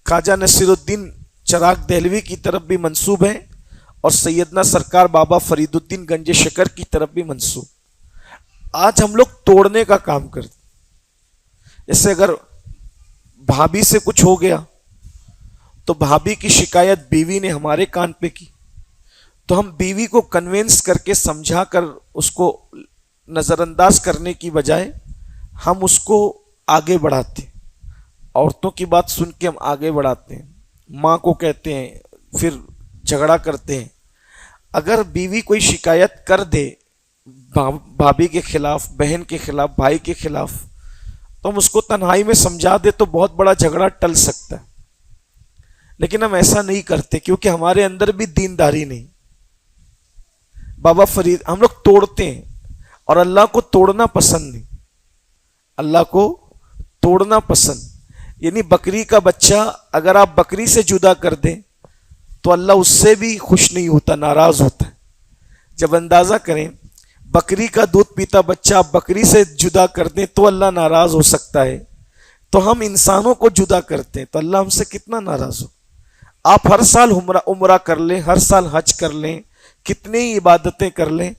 خواجہ نصیرالدین چراغ دہلوی کی طرف بھی منسوب ہیں اور سیدنا سرکار بابا فرید الدین گنج شکر کی طرف بھی منسوب. آج ہم لوگ توڑنے کا کام کرتے. جیسے اگر بھابھی سے کچھ ہو گیا تو بھابھی کی شکایت بیوی نے ہمارے کان پہ کی تو ہم بیوی کو کنونس کر کے سمجھا کر اس کو نظر انداز کرنے کی بجائے ہم اس کو آگے بڑھاتے ہیں. عورتوں کی بات سن کے ہم آگے بڑھاتے ہیں, ماں کو کہتے ہیں, پھر جھگڑا کرتے ہیں. اگر بیوی کوئی شکایت کر دے بھابھی کے خلاف, بہن کے خلاف, بھائی کے خلاف, تو ہم اس کو تنہائی میں سمجھا دے تو بہت بڑا جھگڑا ٹل سکتا ہے. لیکن ہم ایسا نہیں کرتے کیونکہ ہمارے اندر بھی دینداری نہیں. بابا فرید ہم لوگ توڑتے ہیں اور اللہ کو توڑنا پسند نہیں. اللہ کو توڑنا پسند, یعنی بکری کا بچہ اگر آپ بکری سے جدا کر دیں تو اللہ اس سے بھی خوش نہیں ہوتا, ناراض ہوتا ہے. جب اندازہ کریں بکری کا دودھ پیتا بچہ آپ بکری سے جدا کر دیں تو اللہ ناراض ہو سکتا ہے, تو ہم انسانوں کو جدا کرتے ہیں تو اللہ ہم سے کتنا ناراض ہو. آپ ہر سال عمرہ کر لیں, ہر سال حج کر لیں, کتنی عبادتیں کر لیں,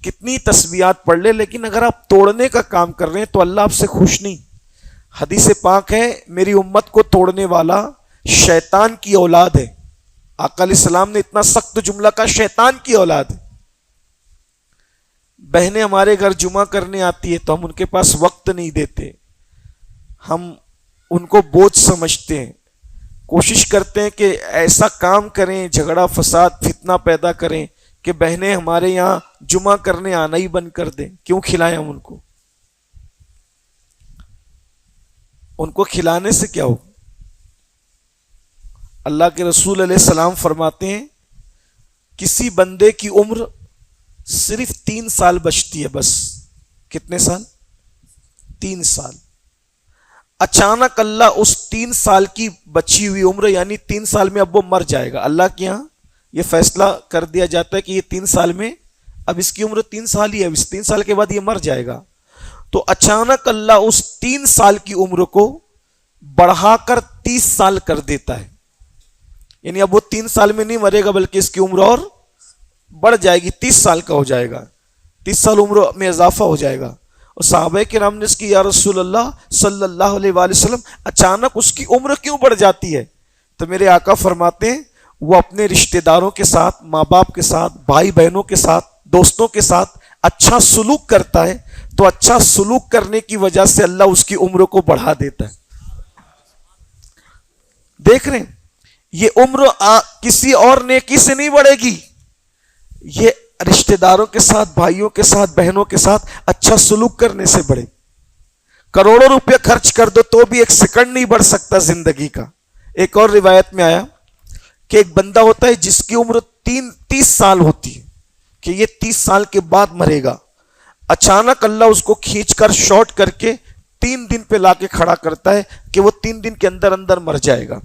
کتنی تسبیحات پڑھ لیں, لیکن اگر آپ توڑنے کا کام کر رہے ہیں تو اللہ آپ سے خوش نہیں. حدیث پاک ہے میری امت کو توڑنے والا شیطان کی اولاد ہے. آقا علیہ السلام نے اتنا سخت جملہ کہا, شیطان کی اولاد ہے. بہنیں ہمارے گھر جمعہ کرنے آتی ہے تو ہم ان کے پاس وقت نہیں دیتے, ہم ان کو بوجھ سمجھتے ہیں, کوشش کرتے ہیں کہ ایسا کام کریں, جھگڑا فساد فتنہ پیدا کریں کہ بہنیں ہمارے یہاں جمعہ کرنے آنا ہی بند کر دیں. کیوں کھلائیں ہم ان کو؟ ان کو کھلانے سے کیا ہو؟ اللہ کے رسول علیہ السلام فرماتے ہیں کسی بندے کی عمر صرف 3 سال بچتی ہے بس. کتنے سال؟ 3 سال. اچانک اللہ اس 3 سال کی بچی ہوئی عمر یعنی 3 سال میں اب وہ مر جائے گا. اللہ کے یہاں یہ فیصلہ کر دیا جاتا ہے کہ یہ 3 سال میں, اب اس کی عمر 3 سال ہی ہے, اس 3 سال کے بعد یہ مر جائے گا. تو اچانک اللہ اس 3 سال کی عمر کو بڑھا کر 30 سال کر دیتا ہے. یعنی اب وہ 3 سال میں نہیں مرے گا بلکہ اس کی عمر اور بڑھ جائے گی, 30 سال کا ہو جائے گا, 30 سال عمر میں اضافہ ہو جائے گا. اور صحابہ کرام نے اس کی یا رسول اللہ صلی اللہ علیہ وآلہ وسلم اچانک اس کی عمر کیوں بڑھ جاتی ہے؟ تو میرے آقا فرماتے ہیں وہ اپنے رشتہ داروں کے ساتھ, ماں باپ کے ساتھ, بھائی بہنوں کے ساتھ, دوستوں کے ساتھ اچھا سلوک کرتا ہے تو اچھا سلوک کرنے کی وجہ سے اللہ اس کی عمر کو بڑھا دیتا ہے. دیکھ رہے ہیں یہ عمر کسی اور نیکی سے نہیں بڑھے گی, یہ رشتہ داروں کے ساتھ, بھائیوں کے ساتھ, بہنوں کے ساتھ اچھا سلوک کرنے سے بڑھے. کروڑوں روپے خرچ کر دو تو بھی 1 سیکنڈ نہیں بڑھ سکتا زندگی کا. ایک اور روایت میں آیا کہ ایک بندہ ہوتا ہے جس کی عمر 30 سال ہوتی ہے کہ یہ 30 سال کے بعد مرے گا. اچانک اللہ اس کو کھینچ کر شارٹ کر کے 3 دن پہ لا کے کھڑا کرتا ہے کہ وہ 3 دن کے اندر اندر مر جائے گا.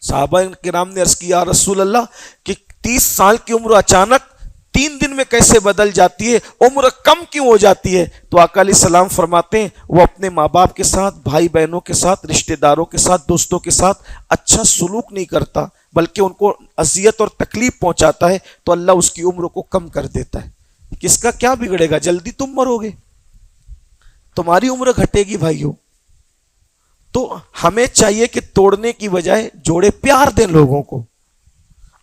صحابہ کرام نے عرض کیا رسول اللہ کہ 30 سال کی عمر اچانک 3 دن میں کیسے بدل جاتی ہے, عمر کم کیوں ہو جاتی ہے؟ تو آقا علیہ السلام فرماتے ہیں وہ اپنے ماں باپ کے ساتھ, بھائی بہنوں کے ساتھ, رشتہ داروں کے ساتھ, دوستوں کے ساتھ اچھا سلوک نہیں کرتا بلکہ ان کو اذیت اور تکلیف پہنچاتا ہے تو اللہ اس کی عمر کو کم کر دیتا ہے. کس کا کیا بگڑے گا؟ جلدی تم مرو گے, تمہاری عمر گھٹے گی بھائیوں. تو ہمیں چاہیے کہ توڑنے کی بجائے جوڑے, پیار دیں لوگوں کو.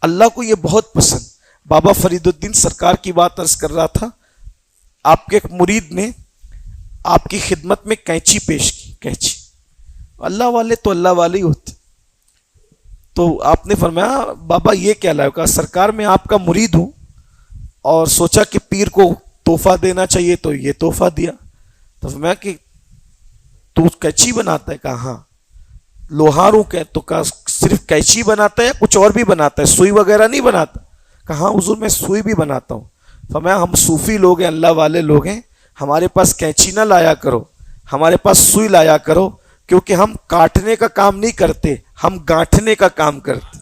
اللہ کو یہ بہت پسند. بابا فرید الدین سرکار کی بات عرض کر رہا تھا, آپ کے ایک مرید نے آپ کی خدمت میں کینچی پیش کی. کینچی, اللہ والے تو اللہ والے ہی ہوتے. تو آپ نے فرمایا بابا یہ کیا لائے؟ کہا سرکار میں آپ کا مرید ہوں اور سوچا کہ پیر کو تحفہ دینا چاہیے تو یہ تحفہ دیا. تو فرمایا کہ تو کینچی بناتا ہے؟ کہا ہاں. لوہار ہوں کہ تو کہا صرف کینچی بناتا ہے یا کچھ اور بھی بناتا ہے, سوئی وغیرہ نہیں بناتا؟ کہاں حضور میں سوئی بھی بناتا ہوں. فرمایا ہم صوفی لوگ ہیں, اللہ والے لوگ ہیں, ہمارے پاس کینچی نہ لایا کرو, ہمارے پاس سوئی لایا کرو, کیونکہ ہم کاٹنے کا کام نہیں کرتے, ہم گانٹھنے کا کام کرتے.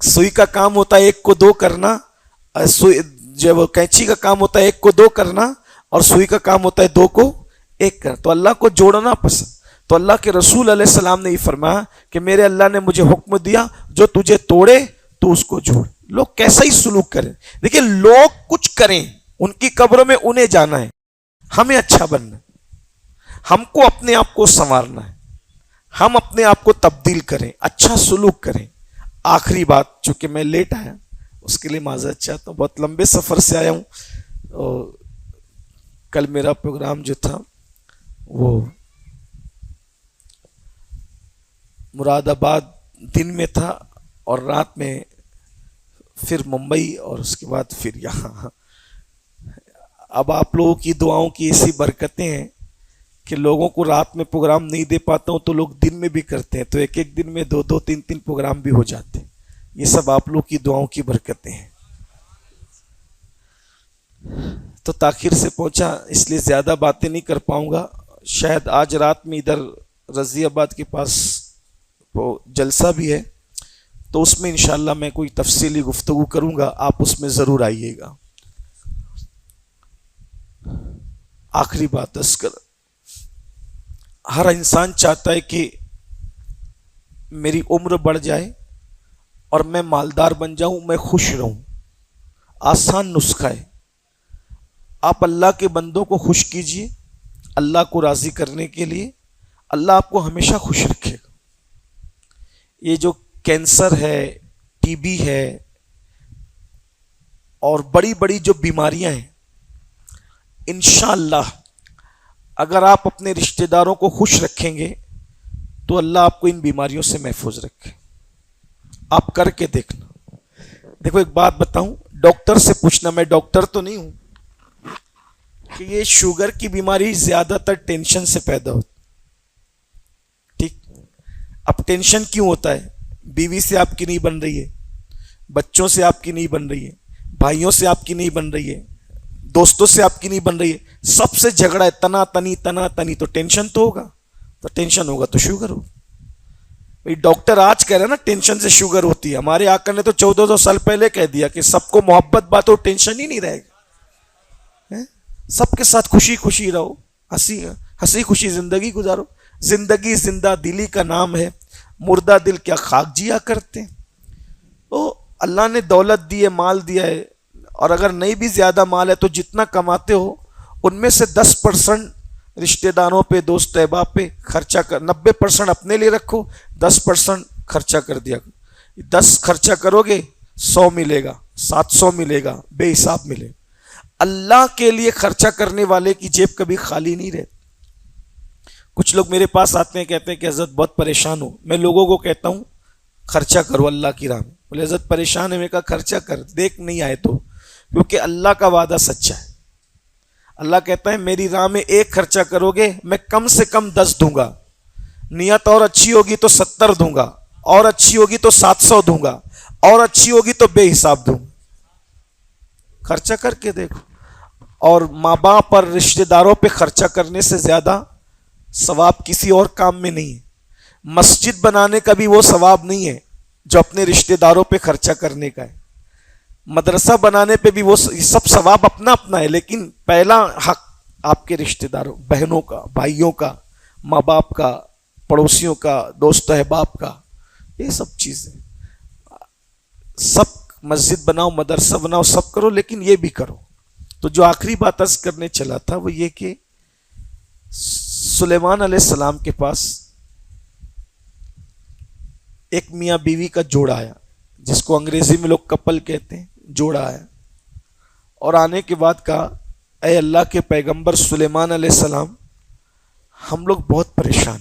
سوئی کا کام ہوتا ہے 1 کو 2 کرنا, جب کینچی کا کام ہوتا ہے 1 کو 2 کرنا اور سوئی کا کام ہوتا ہے 2 کو 1 کرنا. تو اللہ کو جوڑنا پسند. تو اللہ کے رسول علیہ السلام نے یہ فرمایا کہ میرے اللہ نے مجھے حکم دیا جو تجھے توڑے تو اس کو جوڑ. لوگ کیسا ہی سلوک کریں. دیکھیں لوگ کچھ کریں, ان کی قبروں میں انہیں جانا ہے, ہمیں اچھا بننا ہے, ہم کو اپنے آپ کو سنوارنا ہے, ہم اپنے آپ کو تبدیل کریں, اچھا سلوک کریں. آخری بات, چونکہ میں لیٹ آیا اس کے لیے معذرت چاہتا ہوں, بہت لمبے سفر سے آیا ہوں. کل میرا پروگرام جو تھا وہ مراد آباد دن میں تھا اور رات میں پھر ممبئی اور اس کے بعد پھر یہاں. اب آپ لوگوں کی دعاؤں کی ایسی برکتیں ہیں کہ لوگوں کو رات میں پروگرام نہیں دے پاتا ہوں تو لوگ دن میں بھی کرتے ہیں, تو ایک ایک دن میں 2 3 پروگرام بھی ہو جاتے ہیں. یہ سب آپ لوگ کی دعاؤں کی برکتیں ہیں. تو تاخیر سے پہنچا اس لیے زیادہ باتیں نہیں کر پاؤں گا. شاید آج رات میں ادھر رضی آباد کے پاس وہ جلسہ بھی ہے, تو اس میں انشاءاللہ میں کوئی تفصیلی گفتگو کروں گا, آپ اس میں ضرور آئیے گا. آخری بات اذکر, ہر انسان چاہتا ہے کہ میری عمر بڑھ جائے اور میں مالدار بن جاؤں, میں خوش رہوں. آسان نسخہ ہے. آپ اللہ کے بندوں کو خوش کیجئے, اللہ کو راضی کرنے کے لیے اللہ آپ کو ہمیشہ خوش رکھے گا. یہ جو کینسر ہے, ٹی بی ہے اور بڑی بڑی جو بیماریاں ہیں, انشاءاللہ اگر آپ اپنے رشتہ داروں کو خوش رکھیں گے تو اللہ آپ کو ان بیماریوں سے محفوظ رکھے. آپ کر کے دیکھنا. دیکھو ایک بات بتاؤں, ڈاکٹر سے پوچھنا, میں ڈاکٹر تو نہیں ہوں, کہ یہ شوگر کی بیماری زیادہ تر ٹینشن سے پیدا ہوتی. ٹھیک, اب ٹینشن کیوں ہوتا ہے؟ بیوی سے آپ کی نہیں بن رہی ہے, بچوں سے آپ کی نہیں بن رہی ہے, بھائیوں سے آپ کی نہیں بن رہی ہے, دوستوں سے آپ کی نہیں بن رہی ہے, سب سے جھگڑا ہے, تنا تنی, تو ٹینشن تو ہوگا, تو ٹینشن ہوگا تو شوگر ہوگا. ڈاکٹر آج کہہ رہے ہیں نا ٹینشن سے شوگر ہوتی ہے. ہمارے آقا نے تو 1400 سال پہلے کہہ دیا کہ سب کو محبت بات ہو, ٹینشن ہی نہیں رہے گا. سب کے ساتھ خوشی خوشی رہو, ہنسی خوشی زندگی گزارو. زندگی زندہ دلی کا نام ہے, مردہ دل کیا خاک جیا کرتے ہیں. تو اللہ نے دولت دی ہے, مال دیا ہے, اور اگر نہیں بھی زیادہ مال ہے تو جتنا کماتے ہو ان میں سے 10% رشتہ داروں پہ, دوست احباب پہ خرچہ کر, 90% اپنے لیے رکھو, 10% خرچہ کر دیا. 10 خرچہ کرو گے 100 ملے گا, 700 ملے گا, بے حساب ملے گا. اللہ کے لیے خرچہ کرنے والے کی جیب کبھی خالی نہیں رہتی. کچھ لوگ میرے پاس آتے ہیں, کہتے ہیں کہ حضرت بہت پریشان ہو. میں لوگوں کو کہتا ہوں خرچہ کرو اللہ کی راہ میں. بولے حضرت پریشان ہے, میں کہا خرچہ کر, دیکھ نہیں آئے تو, کیونکہ اللہ کا وعدہ سچا ہے. اللہ کہتا ہے میری راہ میں 1 خرچہ کرو گے میں کم سے کم 10 دوں گا. نیت اور اچھی ہوگی تو 70 دوں گا, اور اچھی ہوگی تو 700 دوں گا, اور اچھی ہوگی تو بے حساب دوں گا. خرچہ کر کے دیکھو. اور ماں باپ پر, رشتہ داروں پہ خرچہ کرنے سے زیادہ ثواب کسی اور کام میں نہیں ہے. مسجد بنانے کا بھی وہ ثواب نہیں ہے جو اپنے رشتہ داروں پہ خرچہ کرنے کا ہے. مدرسہ بنانے پہ بھی وہ سب ثواب اپنا اپنا ہے, لیکن پہلا حق آپ کے رشتہ داروں, بہنوں کا, بھائیوں کا, ماں باپ کا, پڑوسیوں کا, دوست احباب کا, یہ سب چیزیں. سب مسجد بناؤ, مدرسہ بناؤ, سب کرو, لیکن یہ بھی کرو. تو جو آخری بات عرض کرنے چلا تھا وہ یہ کہ سلیمان علیہ السلام کے پاس ایک میاں بیوی کا جوڑا آیا, جس کو انگریزی میں لوگ کپل کہتے ہیں, جوڑا آیا. اور آنے کے بعد کہا اے اللہ کے پیغمبر سلیمان علیہ السلام, ہم لوگ بہت پریشان,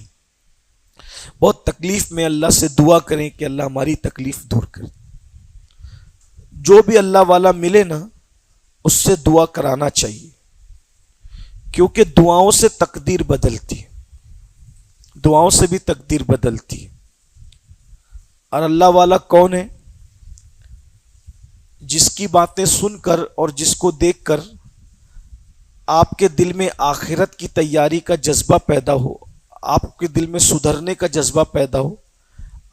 بہت تکلیف میں, اللہ سے دعا کریں کہ اللہ ہماری تکلیف دور کر. جو بھی اللہ والا ملے نا اس سے دعا کرانا چاہیے, کیونکہ دعاؤں سے تقدیر بدلتی ہے, دعاؤں سے بھی تقدیر بدلتی ہے. اور اللہ والا کون ہے؟ جس کی باتیں سن کر اور جس کو دیکھ کر آپ کے دل میں آخرت کی تیاری کا جذبہ پیدا ہو, آپ کے دل میں سدھرنے کا جذبہ پیدا ہو,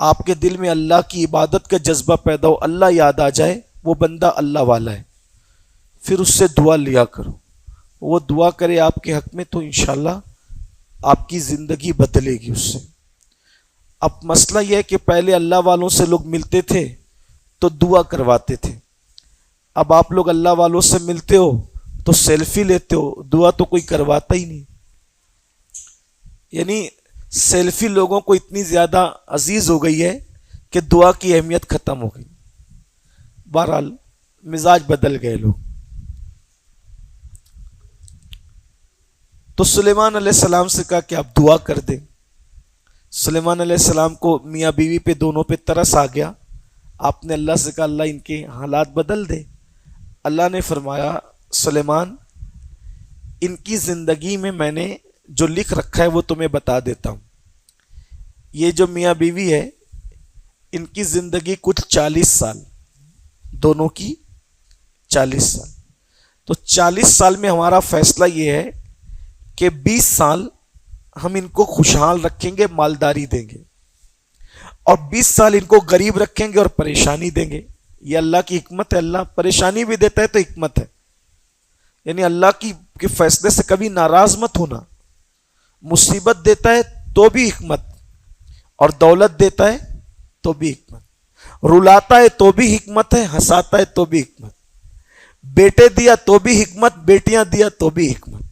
آپ کے دل میں اللہ کی عبادت کا جذبہ پیدا ہو, اللہ یاد آ جائے, وہ بندہ اللہ والا ہے. پھر اس سے دعا لیا کرو, وہ دعا کرے آپ کے حق میں, تو انشاءاللہ آپ کی زندگی بدلے گی اس سے۔ اب مسئلہ یہ ہے کہ پہلے اللہ والوں سے لوگ ملتے تھے تو دعا کرواتے تھے، اب آپ لوگ اللہ والوں سے ملتے ہو تو سیلفی لیتے ہو، دعا تو کوئی کرواتا ہی نہیں۔ یعنی سیلفی لوگوں کو اتنی زیادہ عزیز ہو گئی ہے کہ دعا کی اہمیت ختم ہو گئی۔ بہرحال مزاج بدل گئے لوگ۔ تو سلیمان علیہ السلام سے کہا کہ آپ دعا کر دیں۔ سلیمان علیہ السلام کو میاں بیوی پہ دونوں پہ ترس آ گیا۔ آپ نے اللہ سے کہا اللہ ان کے حالات بدل دے۔ اللہ نے فرمایا سلیمان ان کی زندگی میں نے جو لکھ رکھا ہے وہ تمہیں بتا دیتا ہوں۔ یہ جو میاں بیوی ہے ان کی زندگی کچھ 40 سال، دونوں کی 40 سال۔ تو 40 سال میں ہمارا فیصلہ یہ ہے کہ 20 سال ہم ان کو خوشحال رکھیں گے، مالداری دیں گے، اور 20 سال ان کو غریب رکھیں گے اور پریشانی دیں گے۔ یہ اللہ کی حکمت ہے، اللہ پریشانی بھی دیتا ہے تو حکمت ہے۔ یعنی اللہ کے فیصلے سے کبھی ناراض مت ہونا۔ مصیبت دیتا ہے تو بھی حکمت، اور دولت دیتا ہے تو بھی حکمت، رلاتا ہے تو بھی حکمت ہے، ہنساتا ہے تو بھی حکمت، بیٹے دیا تو بھی حکمت، بیٹیاں دیا تو بھی حکمت،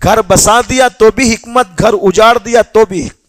گھر بسا دیا تو بھی حکمت، گھر اجاڑ دیا تو بھی حکمت۔